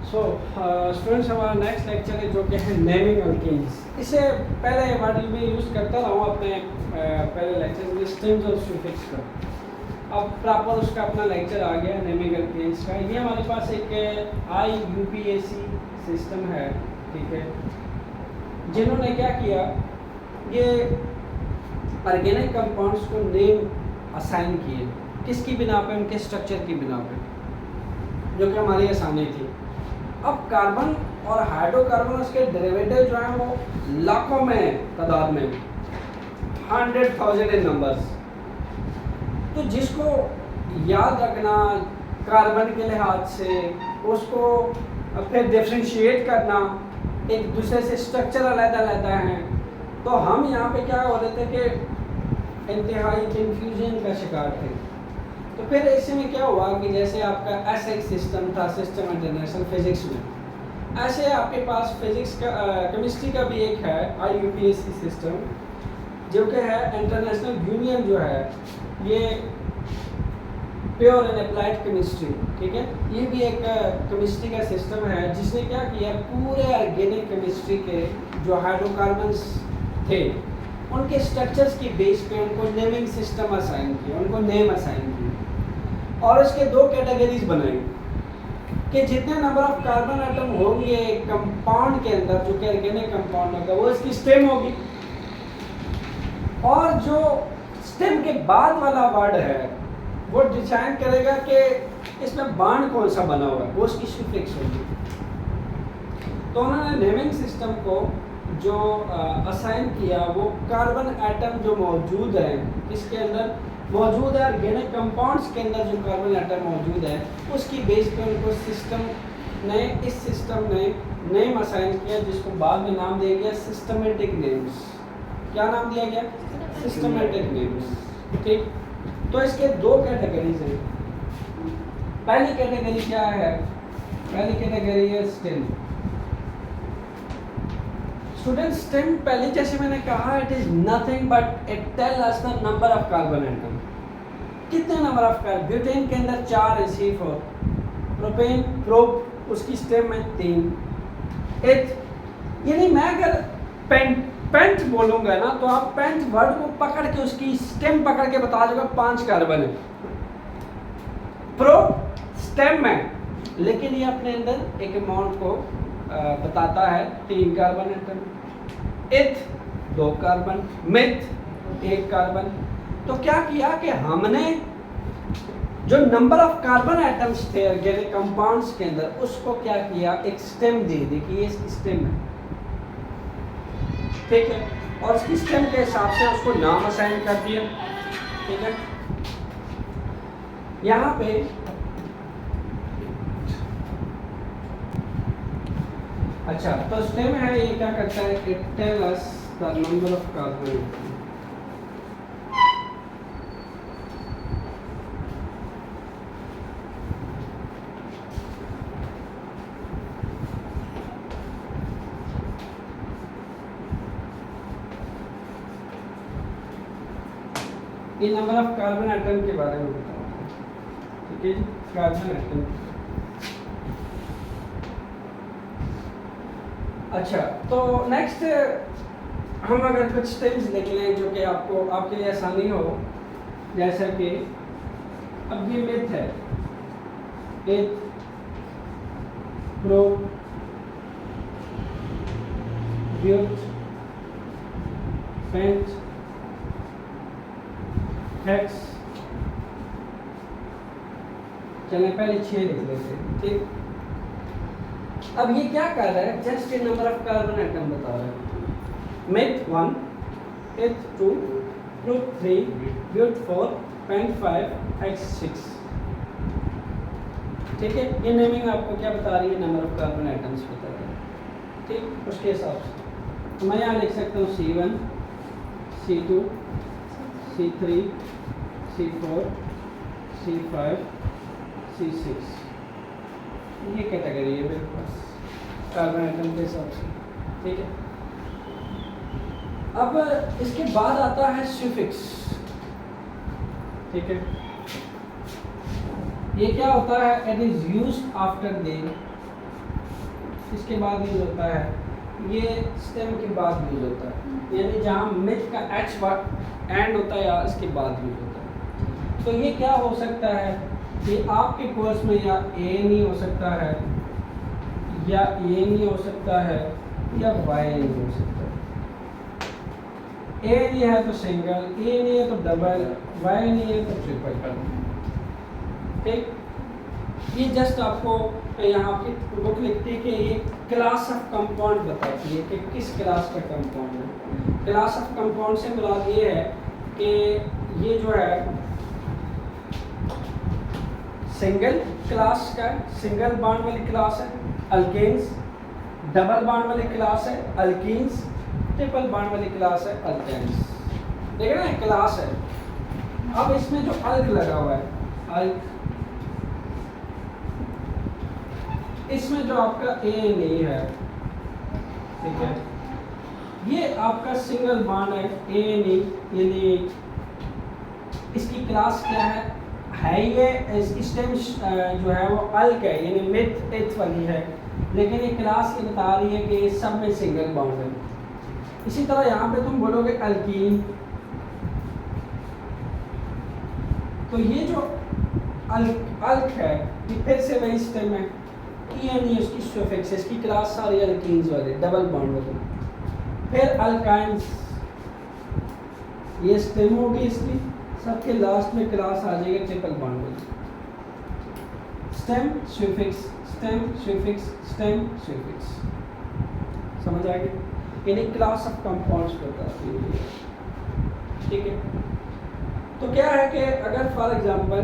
Students हमारा next lecture है जो कि है नेमिंग अल्केन्स। इससे पहले वर्ड मैं यूज़ करता रहा हूँ अपने पहले लेक्चर में स्ट्रिम्स और सुफिक्स का। अब प्रॉपर उसका अपना लेक्चर आ गया नेमिंग अल्केन्स का। ये हमारे पास एक IUPAC सिस्टम है, ठीक है, जिन्होंने क्या किया, ये ऑर्गेनिक कंपाउंड्स को नेम असाइन किए। किसकी बिना पे? उनके स्ट्रक्चर की बिना पे, जो कि हमारी आसानी थी। अब कार्बन और हाइड्रोकार्बन के डेरिवेटिव जो हैं वो लाखों में तादाद में, 100,000 इन नंबर्स। तो जिसको याद रखना कार्बन के लिहाज से, उसको फिर डिफ्रेंशिएट करना, एक दूसरे से स्ट्रक्चर अलग-अलग हैं, तो हम यहाँ पे क्या हो रहे थे कि इंतहाई कन्फ्यूजन का शिकार थे। तो फिर इसमें क्या हुआ कि जैसे आपका SX सिस्टम था, सिस्टम इंटरनेशनल फिजिक्स में, ऐसे आपके पास फिजिक्स का केमिस्ट्री का भी एक है IUPAC सिस्टम, जो कि है इंटरनेशनल यूनियन, जो है ये प्योर एंड अप्लाइड केमिस्ट्री, ठीक है। ये भी एक केमिस्ट्री का सिस्टम है जिसने क्या किया, पूरे ऑर्गेनिक केमिस्ट्री के जो हाइड्रोकार्बन्स थे उनके स्ट्रक्चर्स की बेस पे उनको नेमिंग सिस्टम असाइन किया, उनको नेम असाइन किया, और इसके दो कैटेगरीज बनाई कि जितने नंबर ऑफ कार्बन एटम होंगे कंपाउंड के अंदर, जो कि ऑर्गेनिक कंपाउंड होगा, वो इसकी स्टेम होगी, और जो स्टेम के बाद वाला वर्ड है वो डिसाइड करेगा कि इसमें बांड कौन सा बना हुआ है, वो उसकी सुफिक्स होगी। तो उन्होंने नेमिंग सिस्टम को जो असाइन किया, वो कार्बन एटम जो मौजूद है, इसके अंदर मौजूद है ऑर्गेनिक कंपाउंड्स के अंदर जो कार्बन एटम मौजूद है, उसकी बेस पे उनको सिस्टम ने, इस सिस्टम ने नेम असाइन किया, जिसको बाद में नाम दिया गया सिस्टमेटिक नेम्स। क्या नाम दिया गया? सिस्टमेटिक नेम्स, ठीक। तो इसके दो कैटेगरीज हैं। पहली कैटेगरी क्या है? पहली कैटेगरी है स्टेम। स्टूडेंट, स्टेम पहले जैसे मैंने कहा, it is nothing but it tell us the number of carbon atom. कितने नंबर ऑफ कार्बन? ब्यूटेन के अंदर 4 है, C4। प्रोपेन, प्रोप, उसकी स्टेम में 3। यानी मैं अगर पेंट बोलूंगा ना, तो आप पेंट वर्ड को पकड़ के उसकी स्टेम पकड़ के बता दोगे 5 कार्बन है। प्रोप स्टेम में, लेकिन ये अपने अंदर एक अमाउंट को बताता है, 3 carbon atom. 2 carbon, myth 1 carbon. तो क्या किया कि हमने जो नंबर ऑफ कार्बन एटम्स थे ऑर्गेनिक कंपाउंड्स के अंदर, उसको क्या किया, एक स्टेम दे दी कि ये इसकी स्टेम है, ठीक है, और उसकी स्टेम के हिसाब से उसको नाम असाइन कर दिया, ठीक है। यहाँ पे अच्छा, तो स्टेम है, ये क्या करता है, it tell us the number of carbon. ये नंबर ऑफ कार्बन एटम के बारे में बताता है, ठीक है जी, कार्बन एटम। अच्छा, तो नेक्स्ट हम अगर कुछ स्टेम्स लिख लें जो कि आपको, आपके लिए आसानी हो, जैसा कि अब ये मिथ है, इथ, प्रो, ब्यूट, पेंट, हेक्स। चलें पहले 6 लिख लेते हैं, ठीक। अब ये क्या कर रहा है, जस्ट ये नंबर ऑफ कार्बन एटम बता रहा है। मिथ 1, इथ 2, प्रूफ 3, ब्यूट 4, पेंट 5, हेक्स 6, ठीक है। ये नेमिंग आपको क्या बता रही है, नंबर ऑफ कार्बन एटम्स बता रही है, ठीक। उसके हिसाब से तो मैं यहाँ लिख सकता हूँ C1, C2, C3, C4, C5, C6। ये कैटेगरी है मेरे पास कार्बन एटम के हिसाब से, ठीक है। अब इसके बाद आता है सुफिक्स, ठीक है। ये क्या होता है, it is used after the इसके बाद यूज होता है, ये स्टेम के बाद यूज होता है, यानी जहाँ मिथ का एच एंड होता है या इसके बाद यूज होता है। तो ये क्या हो सकता है कि आपके कोर्स में या ए नहीं हो सकता है, या ए नहीं हो सकता है, या वाई नहीं हो सकता है। ए नहीं है तो सिंगल, ए नहीं है तो डबल, वाई नहीं है तो ट्रिपल। ठीक, ये जस्ट आपको यहाँ की बुक लिखती है कि ये क्लास ऑफ कंपाउंड बताती है कि किस क्लास का कंपाउंड है। क्लास ऑफ कंपाउंड से मुराद ये है कि ये जो है सिंगल क्लास का, सिंगल बॉन्ड वाली क्लास है अल्केन्स, डबल बॉन्ड वाली क्लास है अल्कीन्स, ट्रिपल बॉन्ड वाली क्लास है अल्केन्स। देख रहे हैं, क्लास है। अब इसमें जो अल्क लगा हुआ है, अल्क, इसमें जो आपका ए नहीं है, ठीक है, ये आपका सिंगल बॉन्ड है, ए नहीं, यानी इसकी क्लास क्या है ये स्टेम जो है वो अल्क है, यानी मिथ एथ वाली है, लेकिन ये क्लास ये बता रही है कि सब में सिंगल बॉन्ड है। इसी तरह यहाँ पे तुम बोलोगे अल्कीन, तो ये जो अल्क है ये फिर से वही स्टेम है, यानी उसकी सफिक्स, इसकी क्लास सारी अल्कीन्स वाले, डबल बॉन्ड वाले। फिर अल्काइंस, ये स्टेम होगी इसकी, सबके लास्ट में क्लास आ जाएगी ट्रिपल बॉन्ड वाली। Stem suffix, stem suffix, stem suffix, समझ आ गई? यानी क्लास ऑफ कंपाउंड्स बताती है। ठीक है, तो क्या है कि अगर फॉर एग्जांपल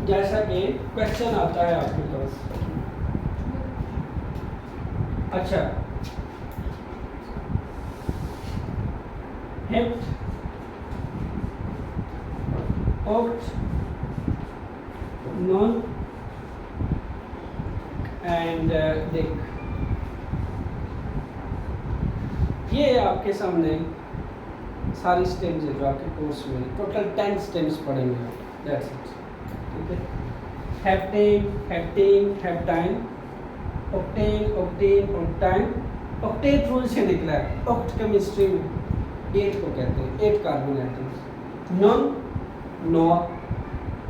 जैसा कि क्वेश्चन आता है आपके पास, अच्छा, hept, oct, non and Dick, ये आपके सामने सारी स्टेम्स है जो आपके कोर्स में टोटल 10 स्टेम्स पढ़ेंगे। That's it. ठीक है, heptane, heptane, heptyne, octane, octane, octyne, octet rule से निकला है। ऑक्ट केमिस्ट्री में 8 को कहते हैं, 8 कार्बन एटम्स। नॉन, नॉर,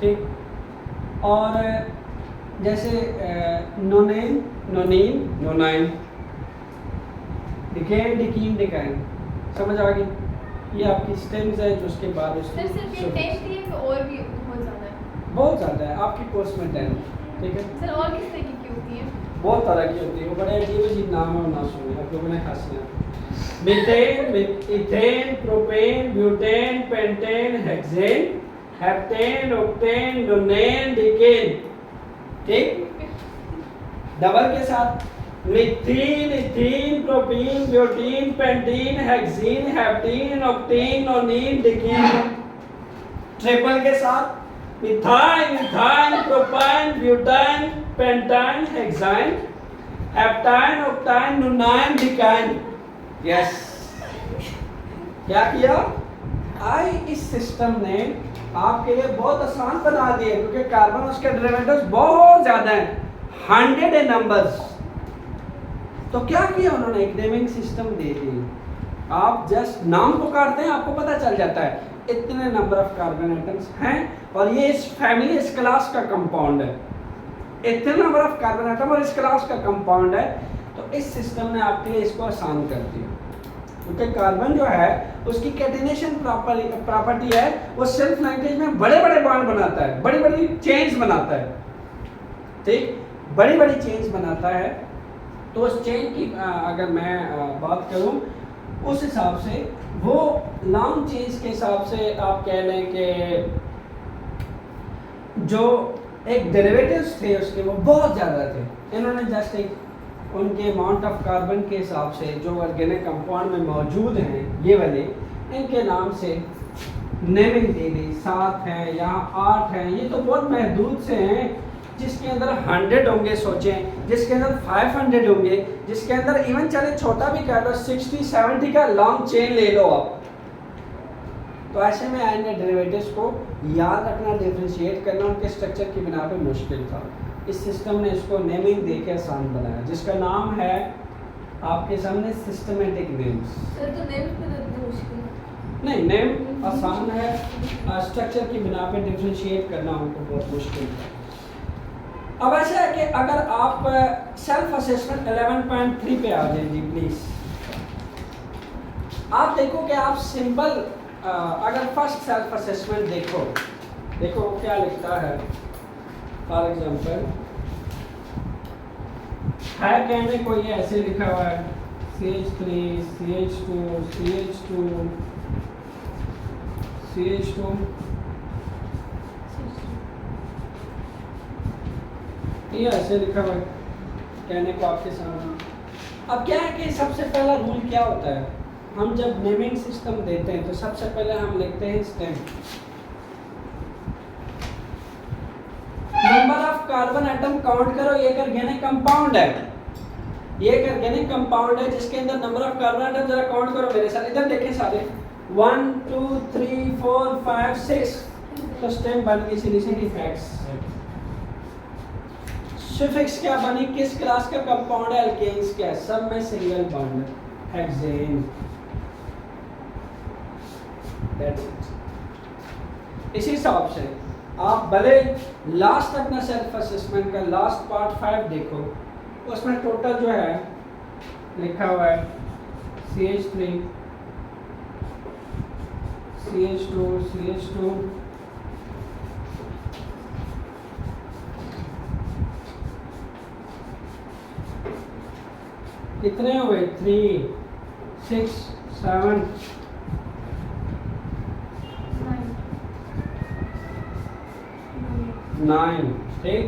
ठीक, और जैसे नोनेन, नोनीन, नोनाइन, डिकेन, डिकीन, डिकाइन, समझ आ गई? ये आपकी स्टेम्स है जो उसके बाद उसकी सिर्फ ये 10 थी कि और भी बहुत ज़्यादा है? बहुत ज़्यादा है आपके कोर्स में 10। ठीक है सर, और किस तरह की होती है? बहुत तरह की होती है, वो बड़े अजीब अजीब नाम है, ना सुने आप लोगों ने हंसना। Methane, ethane, propane, butane, pentane, hexane, heptane, octane, nonane, decane. ठीक, डबल के साथ methene, ethene, propene, butene, pentene, hexene, heptene, octene, nonene, decene. Triple के साथ methyl, methyl, propyne, butyne, pentyne, hexyne, heptyne, octyne, nonyne, decyne. Yes, क्या किया? आई इस system ने आपके लिए बहुत आसान बना दिए, क्योंकि कार्बन उसके डेरिवेटिव्स बहुत ज्यादा हैं, 100 है नंबर्स। तो क्या किया उन्होंने? एक नेमिंग सिस्टम दे दी। आप जस्ट नाम पुकारते हैं, आपको पता चल जाता है इतने नंबर ऑफ कार्बन एटम्स हैं और ये इस फैमिली, इस क्लास का कंपाउंड है। इतने नंबर ऑफ कार्बन एटम और इस क्लास का कंपाउंड है। तो इस सिस्टम ने आपके लिए इसको आसान कर दिया, क्योंकि कार्बन जो है उसकी कैटिनेशन प्रॉपर्टी है, वो सेल्फ लिंकेज में बड़े बड़े बॉन्ड बनाता है, बड़ी बड़ी चेन्स बनाता है। ठीक, बड़ी बड़ी चेन्स बनाता है। तो उस चेन की अगर मैं बात करूं, उस हिसाब से वो लॉन्ग चेन्स के हिसाब से आप कह लें कि जो एक डेरिवेटिव्स थे उसके वो बहुत ज़्यादा थे। इन्होंने जस्ट एक उनके अमाउंट ऑफ कार्बन के हिसाब से जो ऑर्गेनिक कंपाउंड में मौजूद हैं, ये वाले, इनके नाम से नेमिंग दे दी। 7 हैं, यहाँ 8 हैं, ये तो बहुत महदूद से हैं। जिसके अंदर 100 होंगे, सोचें, जिसके अंदर 500 होंगे, जिसके अंदर इवन चले छोटा भी कर लो, 60-70 का लॉन्ग चेन ले लो आप। तो ऐसे में आएंगे डेरिवेटिव्स को याद रखना, डिफरेंशिएट करना उनके स्ट्रक्चर की बिना पे मुश्किल था। इस सिस्टम ने इसको नेमिंग दे के आसान बनाया, जिसका नाम है आपके सामने सिस्टमेटिक नेम्स। सर तो नेम्स पे तो इतनी मुश्किल है। नहीं, नेम आसान है, स्ट्रक्चर की बिना पे डिफरेंशिएट करना हमको बहुत मुश्किल है। अब ऐसा है कि अगर आप सेल्फ असेसमेंट 11.3 पे आ जाए जी प्लीज। आप देखो कि आप सिंपल अगर फर्स्ट सेल्फ असेसमेंट देखो क्या लिखता है। फॉर एग्जांपल है कहने को ये ऐसे लिखा हुआ है CH3 CH2 CH2 CH2 ये ऐसे लिखा हुआ है कहने को आपके सामने। अब क्या है कि सबसे पहला रूल क्या होता है, हम जब नेमिंग सिस्टम देते हैं तो सबसे पहले हम लिखते हैं stem. Number of carbon atom count करो, ये एक ऑर्गेनिक कंपाउंड है, ये एक ऑर्गेनिक कंपाउंड है जिसके अंदर नंबर ऑफ कार्बन एटम जरा काउंट करो मेरे साथ, इधर देखें सारे 1 2 3 4 5 6। तो स्टेम बन गई सीधी सीधी फैक्ट्स। सुफिक्स क्या बनी, किस क्लास का कंपाउंड है, एल्केन्स क्या, सब में single bond hexane. That's it. इसी हिसाब से आप भले लास्ट अपना सेल्फ असेसमेंट का लास्ट पार्ट 5 देखो, उसमें टोटल जो है लिखा हुआ है CH3 CH2 CH2 कितने हुए 3 6 7 9। ठीक,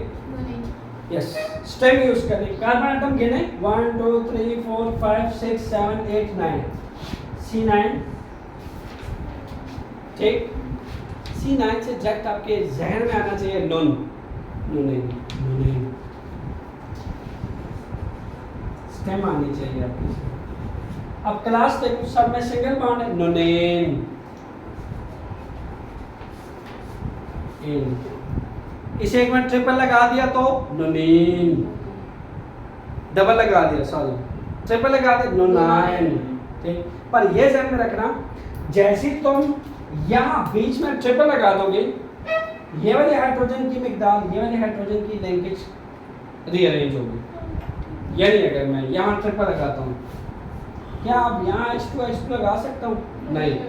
यस। स्टेम यूज करनी, कार्बन एटम गिने 1 2 3 4 5 6 7 8 9 C9। ठीक, C9 से जस्ट आपके जहन में आना चाहिए नोनेन स्टेम आनी चाहिए आपकी। अब क्लास देखो, सब में सिंगल बॉन्ड है, नोनेन। इसे एक बार ट्रिपल लगा दिया तो नोनेन, डबल लगा दिया सॉरी ट्रिपल लगा दिया नोनाइन। ठीक, पर ये ध्यान में रखना, जैसे तुम यहाँ बीच में ट्रिपल लगा दोगे, ये वाले हाइड्रोजन की मिकदार, ये वाले हाइड्रोजन की लिंकेज रीअरेंज होगी। यानी अगर मैं यहाँ ट्रिपल लगाता हूँ, क्या आप यहाँ H2 लगा सकता हूँ? नहीं,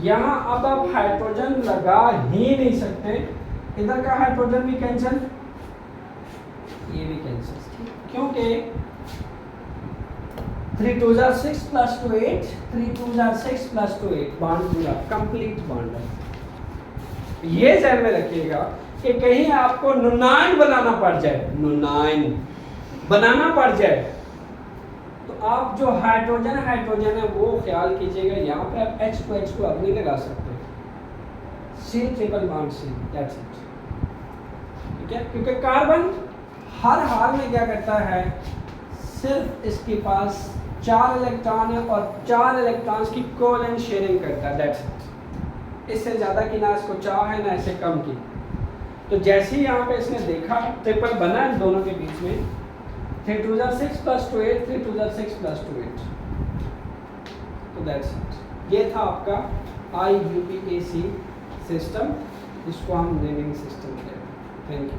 यहाँ अब आप हाइड्रोजन लगा ही नहीं सकते। इधर का हाइड्रोजन भी कैंसिल, ये भी कैंसिल, क्योंकि 3 2 6 प्लस 2 8 3 2 6 प्लस 2 8 बॉन्ड पूरा कंप्लीट बॉन्ड है। ये ध्यान में रखिएगा कि कहीं आपको नोनाइन बनाना पड़ जाए तो आप जो हाइड्रोजन है वो ख्याल कीजिएगा, यहाँ पे आप H2 अब नहीं लगा सकते, C triple bond C, that's it. ठीक है, क्योंकि कार्बन हर हाल में क्या करता है, सिर्फ इसके पास 4 इलेक्ट्रॉन है और 4 इलेक्ट्रॉन्स की कोवेलेंट शेयरिंग करता है, दैट्स इट। इससे ज़्यादा की ना इसको चाह है ना इससे कम की। तो जैसे ही यहाँ पे इसने देखा ट्रिपल बना इन दोनों के बीच में, 3 2 6 प्लस 2 8 3 2 6 प्लस 2 8, तो दैट्स इट। ये था आपका IUPAC सिस्टम, जिसको हम नेमिंग सिस्टम कहते हैं। Thank you.